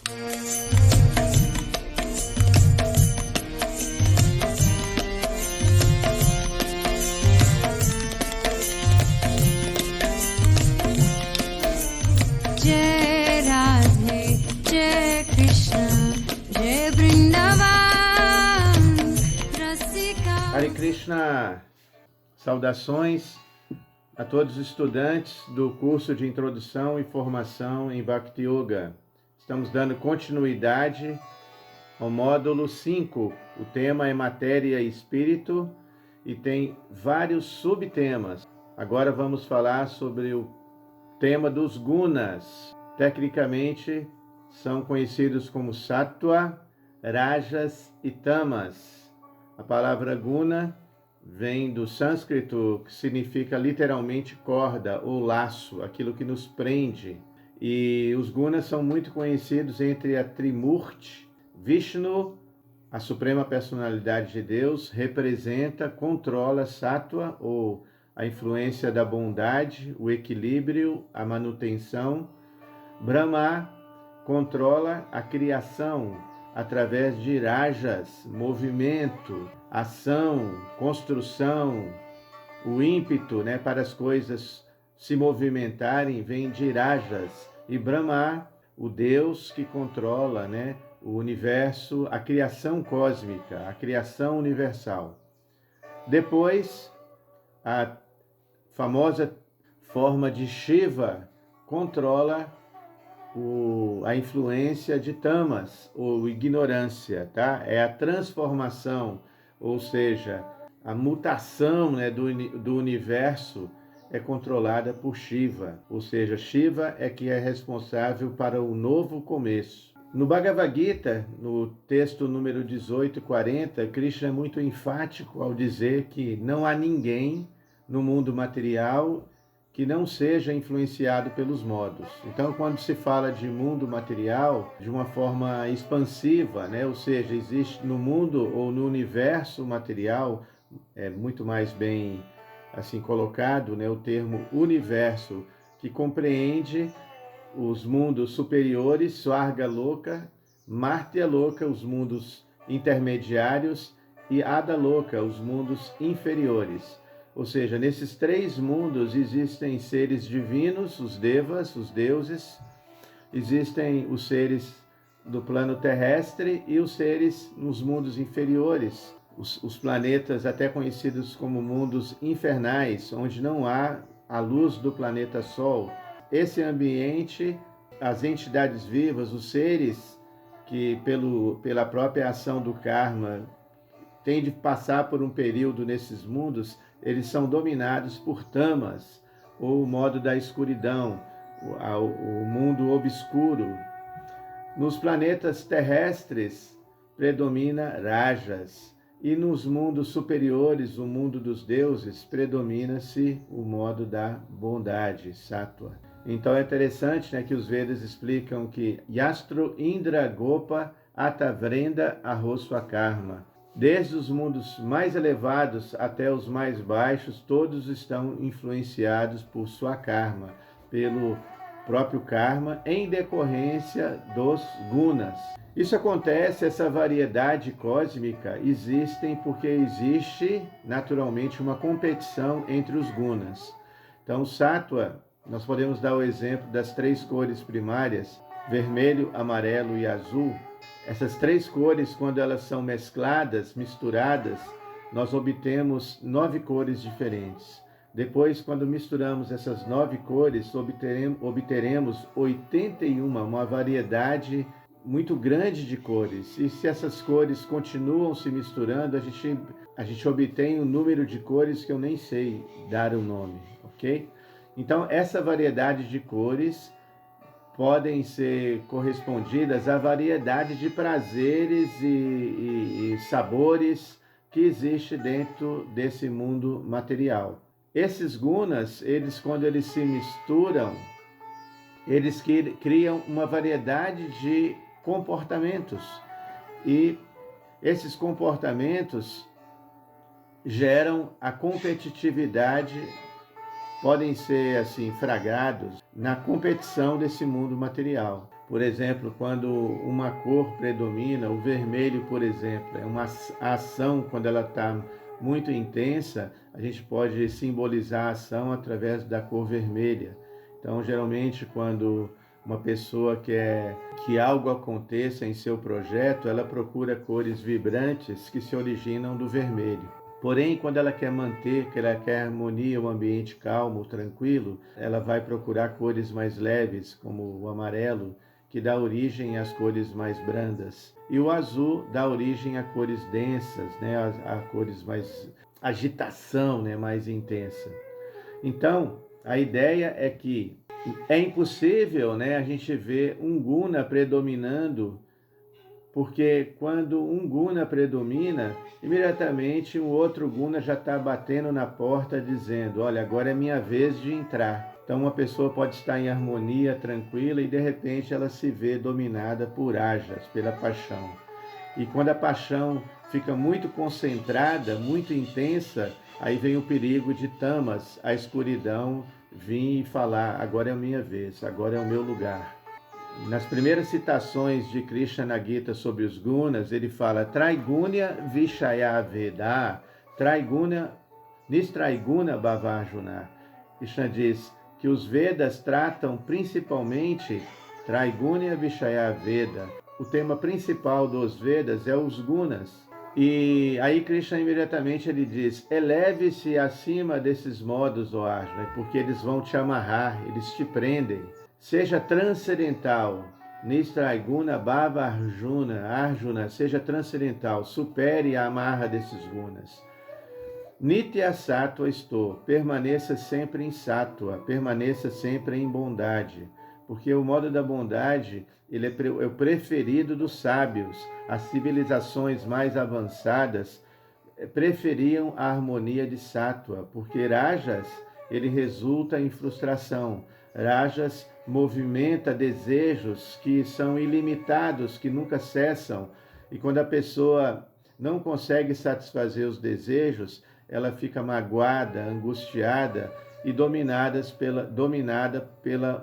Jai राधे Jai कृष्ण Jai वृंदावन Rasika Hare Krishna, saudações a todos os estudantes do curso de Introdução e Formação em Bhakti Yoga. Estamos dando continuidade ao módulo 5. O tema é Matéria e Espírito e tem vários subtemas. Agora vamos falar sobre o tema dos gunas. Tecnicamente, são conhecidos como Sattva, Rajas e Tamas. A palavra guna vem do sânscrito, que significa literalmente corda ou laço, aquilo que nos prende. E os gunas são muito conhecidos entre a Trimurti. Vishnu, a suprema personalidade de Deus, representa, controla Sattva, ou a influência da bondade, o equilíbrio, a manutenção. Brahma controla a criação através de rajas, movimento, ação, construção, o ímpeto, para as coisas se movimentarem, vem de rajas. E Brahma, o Deus que controla, o universo, a criação cósmica, a criação universal. Depois, a famosa forma de Shiva controla a influência de tamas, ou ignorância, É a transformação, ou seja, a mutação do universo é controlada por Shiva, ou seja, Shiva é que é responsável para o novo começo. No Bhagavad Gita, no texto número 1840, Krishna é muito enfático ao dizer que não há ninguém no mundo material que não seja influenciado pelos modos. Então, quando se fala de mundo material, de uma forma expansiva, ou seja, existe no mundo ou no universo material, é muito mais bem assim colocado, o termo universo, que compreende os mundos superiores, Swarga Loka, Martya Loka, os mundos intermediários, e Ada Loka, os mundos inferiores. Ou seja, nesses três mundos existem seres divinos, os devas, os deuses, existem os seres do plano terrestre e os seres nos mundos inferiores, os planetas até conhecidos como mundos infernais, onde não há a luz do planeta Sol. Esse ambiente, as entidades vivas, os seres que pela própria ação do karma têm de passar por um período nesses mundos, eles são dominados por tamas, ou o modo da escuridão, o mundo obscuro. Nos planetas terrestres predomina rajas, e nos mundos superiores, o mundo dos deuses, predomina-se o modo da bondade, Sattva. Então é interessante que os Vedas explicam que Yastro Indra Gopa Atavrenda Arrosva Karma. Desde os mundos mais elevados até os mais baixos, todos estão influenciados por sua karma, pelo próprio karma, em decorrência dos gunas. Isso acontece, essa variedade cósmica existem porque existe naturalmente uma competição entre os gunas. Então, Sattva, nós podemos dar o exemplo das três cores primárias, vermelho, amarelo e azul. Essas três cores, quando elas são mescladas, misturadas, nós obtemos 9 cores diferentes. Depois, quando misturamos essas 9 cores, obteremos 81, uma variedade muito grande de cores. E se essas cores continuam se misturando, a gente obtém um número de cores que eu nem sei dar o nome, ok? Então, essa variedade de cores podem ser correspondidas à variedade de prazeres e sabores que existe dentro desse mundo material. Esses gunas, quando eles se misturam, eles criam uma variedade de comportamentos. E esses comportamentos geram a competitividade, podem ser assim fragados na competição desse mundo material. Por exemplo, quando uma cor predomina, o vermelho, por exemplo, é uma ação, quando ela está muito intensa, a gente pode simbolizar a ação através da cor vermelha. Então, geralmente, quando uma pessoa quer que algo aconteça em seu projeto, ela procura cores vibrantes que se originam do vermelho. Porém, quando ela quer manter, que ela quer harmonia, um ambiente calmo, tranquilo, ela vai procurar cores mais leves, como o amarelo, que dá origem às cores mais brandas. E o azul dá origem a cores densas, né, a cores mais agitação, né, mais intensa. Então, a ideia é que é impossível, né, a gente ver um guna predominando, porque quando um guna predomina, imediatamente um outro guna já está batendo na porta dizendo, olha, agora é minha vez de entrar. Então uma pessoa pode estar em harmonia, tranquila, e de repente ela se vê dominada por ajas, pela paixão. E quando a paixão fica muito concentrada, muito intensa, aí vem o perigo de tamas, a escuridão, vir e falar, agora é a minha vez, agora é o meu lugar. Nas primeiras citações de Krishna na Gita sobre os gunas, ele fala Traigunya Vishaya Veda, Traigunya Nistraiguna Bhavarjuna. Krishna diz que os Vedas tratam principalmente Traigunya Vishaya Veda. O tema principal dos Vedas é os gunas. E aí Krishna imediatamente ele diz, eleve-se acima desses modos, ó Arjuna, porque eles vão te amarrar, eles te prendem. Seja transcendental, Nistraiguna Bhava Arjuna, seja transcendental, supere a amarra desses gunas. Nitya Sattva estou, permaneça sempre em Sattva, permaneça sempre em bondade, porque o modo da bondade ele é o preferido dos sábios. As civilizações mais avançadas preferiam a harmonia de Sattva, porque Rajas ele resulta em frustração. Rajas movimenta desejos que são ilimitados, que nunca cessam, e quando a pessoa não consegue satisfazer os desejos, ela fica magoada, angustiada e dominada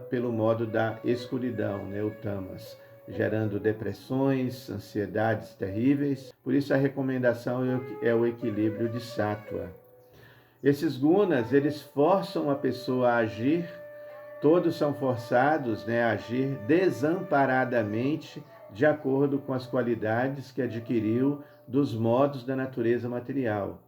pelo modo da escuridão, né, o tamas, gerando depressões, ansiedades terríveis. Por isso a recomendação é o equilíbrio de Sattva. Esses gunas, eles forçam a pessoa a agir. Todos são forçados, né, a agir desamparadamente de acordo com as qualidades que adquiriu dos modos da natureza material.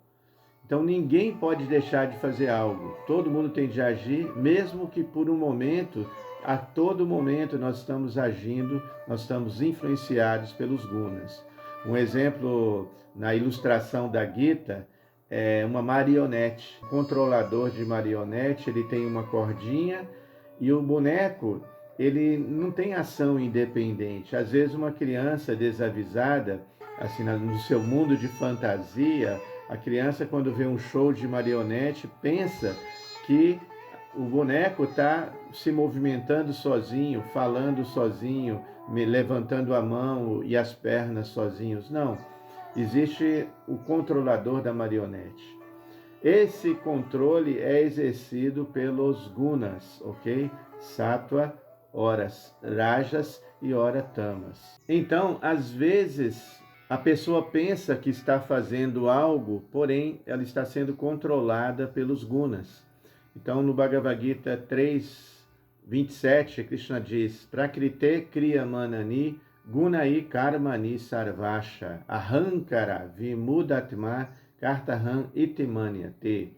Então ninguém pode deixar de fazer algo. Todo mundo tem de agir, mesmo que por um momento, a todo momento nós estamos agindo, nós estamos influenciados pelos gunas. Um exemplo na ilustração da Gita é uma marionete. O controlador de marionete, ele tem uma cordinha e o boneco, ele não tem ação independente. Às vezes uma criança desavisada, assim, no seu mundo de fantasia, a criança quando vê um show de marionete pensa que o boneco está se movimentando sozinho, falando sozinho, levantando a mão e as pernas sozinhos. Não, existe o controlador da marionete. Esse controle é exercido pelos gunas, ok? Sattva, ora rajas e ora tamas. Então, às vezes, a pessoa pensa que está fazendo algo, porém, ela está sendo controlada pelos gunas. Então, no Bhagavad Gita 3:27, Krishna diz, Prakrite kriya manani gunai karmani sarvasha ahankara vimudatma kartaham itimanyate.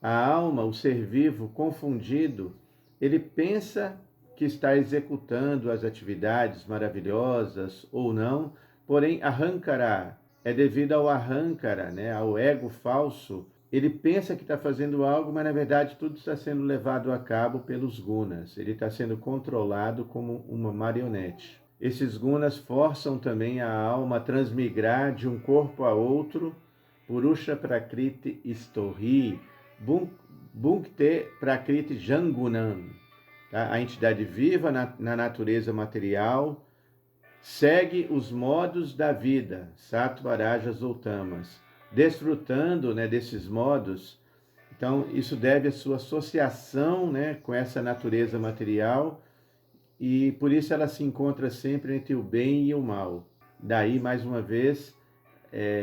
A alma, o ser vivo confundido, ele pensa que está executando as atividades maravilhosas ou não, porém, ahankara é devido ao ahankara, né, ao ego falso. Ele pensa que está fazendo algo, mas na verdade tudo está sendo levado a cabo pelos gunas. Ele está sendo controlado como uma marionete. Esses gunas forçam também a alma a transmigrar de um corpo a outro. Purusha Prakriti Istorhi, Bhunkte Prakriti Jangunam. Tá? A entidade viva na natureza material segue os modos da vida, Sattva, Rajas ou Tamas, desfrutando, né, desses modos. Então, isso deve à sua associação, né, com essa natureza material e por isso ela se encontra sempre entre o bem e o mal. Daí, mais uma vez,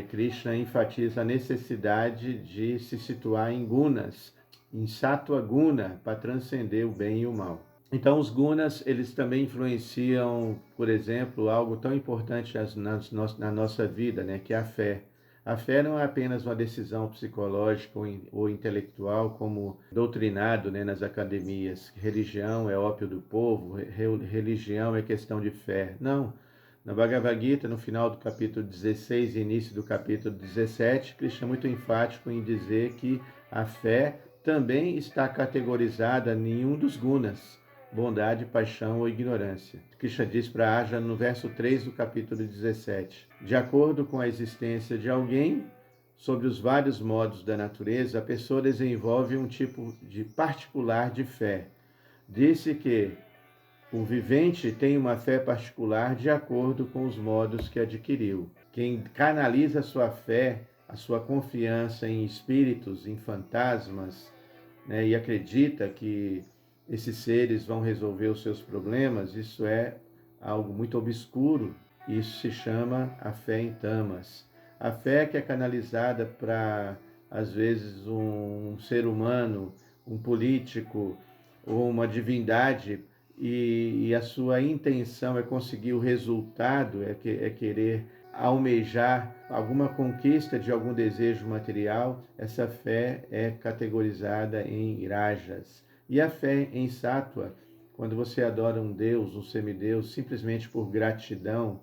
Krishna enfatiza a necessidade de se situar em gunas, em sattva guna, para transcender o bem e o mal. Então, os gunas, eles também influenciam, por exemplo, algo tão importante na nossa vida, né, que é a fé. A fé não é apenas uma decisão psicológica ou intelectual, como doutrinado, né, nas academias. Religião é ópio do povo, religião é questão de fé. Não. Na Bhagavad Gita, no final do capítulo 16 e início do capítulo 17, Krishna é muito enfático em dizer que a fé também está categorizada em um dos gunas, bondade, paixão ou ignorância. Krishna diz para Arjuna no verso 3 do capítulo 17: de acordo com a existência de alguém, sobre os vários modos da natureza, a pessoa desenvolve um tipo de particular de fé. Disse que o vivente tem uma fé particular de acordo com os modos que adquiriu. Quem canaliza a sua fé, a sua confiança em espíritos, em fantasmas, né, e acredita que esses seres vão resolver os seus problemas, isso é algo muito obscuro. Isso se chama a fé em tamas. A fé que é canalizada para, às vezes, um ser humano, um político ou uma divindade, e a sua intenção é conseguir o resultado, é querer almejar alguma conquista de algum desejo material, essa fé é categorizada em rajas. E a fé em sattva, quando você adora um Deus, um semideus, simplesmente por gratidão,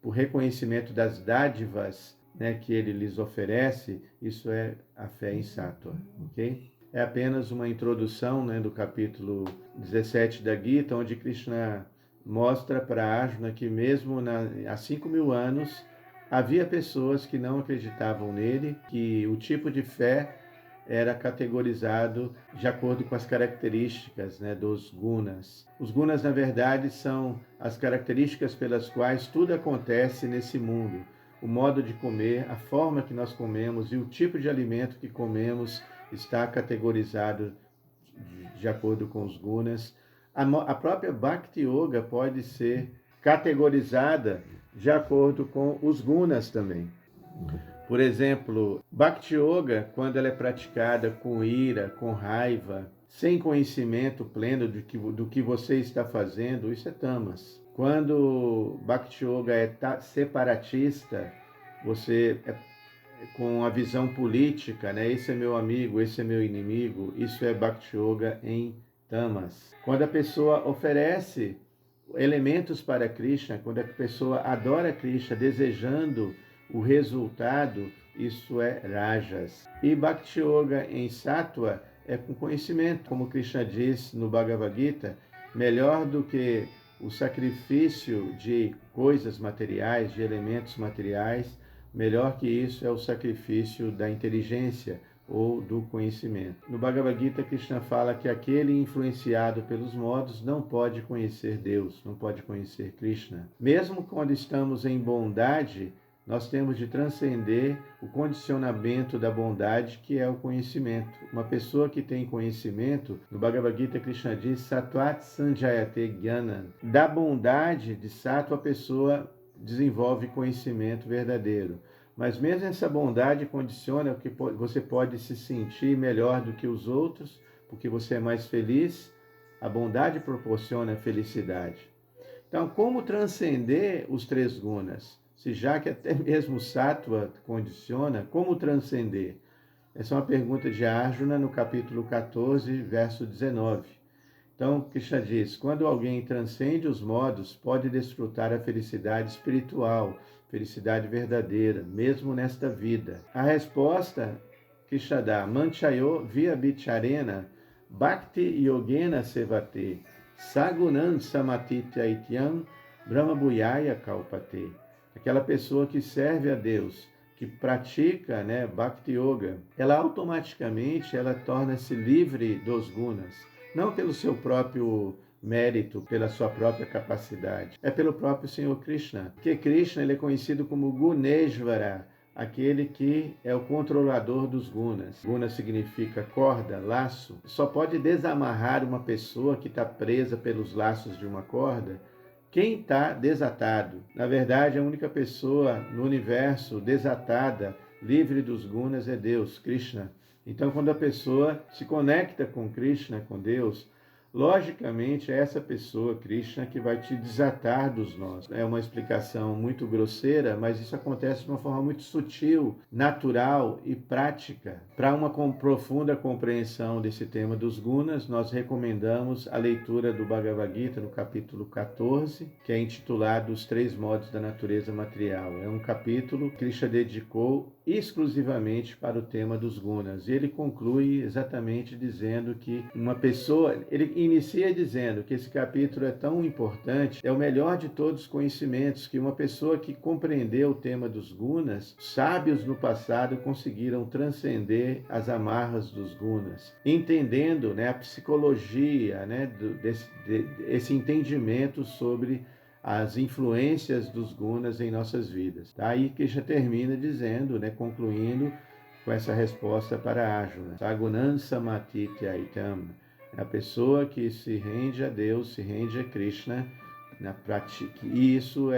por reconhecimento das dádivas, né, que ele lhes oferece, isso é a fé em sattva, ok? É apenas uma introdução, né, do capítulo 17 da Gita, onde Krishna mostra para Arjuna que mesmo há 5.000 anos havia pessoas que não acreditavam nele, que o tipo de fé era categorizado de acordo com as características, né, dos gunas. Os gunas, na verdade, são as características pelas quais tudo acontece nesse mundo. O modo de comer, a forma que nós comemos e o tipo de alimento que comemos está categorizado de acordo com os gunas. A própria Bhakti Yoga pode ser categorizada de acordo com os gunas também. Por exemplo, Bhakti Yoga, quando ela é praticada com ira, com raiva, sem conhecimento pleno do que você está fazendo, isso é tamas. Quando Bhakti Yoga é separatista, você com a visão política, né? Esse é meu amigo, esse é meu inimigo, isso é Bhakti Yoga em tamas. Quando a pessoa oferece elementos para Krishna, quando a pessoa adora Krishna desejando o resultado, isso é rajas. E Bhakti Yoga em sattva é com conhecimento, como Krishna diz no Bhagavad Gita, melhor do que o sacrifício de coisas materiais, de elementos materiais, melhor que isso é o sacrifício da inteligência ou do conhecimento. No Bhagavad Gita, Krishna fala que aquele influenciado pelos modos não pode conhecer Deus, não pode conhecer Krishna. Mesmo quando estamos em bondade, nós temos de transcender o condicionamento da bondade, que é o conhecimento. Uma pessoa que tem conhecimento, no Bhagavad Gita, Krishna diz, Sattvat Sanjayate Jnana. Da bondade de sattva, a pessoa desenvolve conhecimento verdadeiro. Mas mesmo essa bondade condiciona que você pode se sentir melhor do que os outros, porque você é mais feliz. A bondade proporciona felicidade. Então, como transcender os três gunas? Se já que até mesmo o sattva condiciona, como transcender? Essa é uma pergunta de Arjuna no capítulo 14, verso 19. Então, Krishna diz, quando alguém transcende os modos, pode desfrutar a felicidade espiritual, felicidade verdadeira, mesmo nesta vida. A resposta, Krishna dá, Manchayo via bicharena, bhakti yogena sevate, sagunan samatitya ityam, brahma bhuyaya kalpate. Aquela pessoa que serve a Deus, que pratica, né, Bhakti Yoga, ela automaticamente torna-se livre dos gunas. Não pelo seu próprio mérito, pela sua própria capacidade. É pelo próprio Senhor Krishna. Porque Krishna ele é conhecido como Guneshvara, aquele que é o controlador dos gunas. Guna significa corda, laço. Só pode desamarrar uma pessoa que está presa pelos laços de uma corda quem está desatado. Na verdade, a única pessoa no universo desatada, livre dos gunas, é Deus, Krishna. Então, quando a pessoa se conecta com Krishna, com Deus, logicamente é essa pessoa, Krishna, que vai te desatar dos nós. É uma explicação muito grosseira, mas isso acontece de uma forma muito sutil, natural e prática. Para uma profunda compreensão desse tema dos gunas, nós recomendamos a leitura do Bhagavad Gita no capítulo 14, que é intitulado Os Três Modos da Natureza Material. É um capítulo que Krishna dedicou exclusivamente para o tema dos gunas. E ele conclui exatamente dizendo que uma pessoa, ele inicia dizendo que esse capítulo é tão importante, é o melhor de todos os conhecimentos, que uma pessoa que compreendeu o tema dos gunas, sábios no passado conseguiram transcender as amarras dos gunas, entendendo, a psicologia, esse entendimento sobre as influências dos gunas em nossas vidas. Aí que já termina dizendo, concluindo com essa resposta para Arjuna. Sagunan samatiti aitam. A pessoa que se rende a Deus, se rende a Krishna na prática. E isso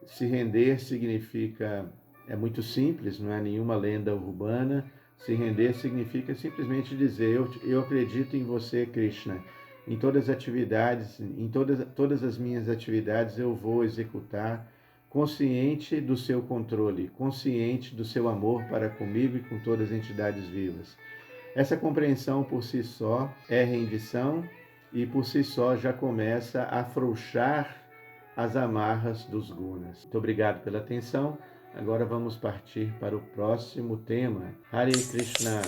se render significa, é muito simples, não é nenhuma lenda urbana. Se render significa simplesmente dizer, eu acredito em você, Krishna. Em todas as atividades, em todas as minhas atividades eu vou executar consciente do seu controle, consciente do seu amor para comigo e com todas as entidades vivas. Essa compreensão por si só é rendição e por si só já começa a afrouxar as amarras dos gunas. Muito obrigado pela atenção. Agora vamos partir para o próximo tema. Hare Krishna.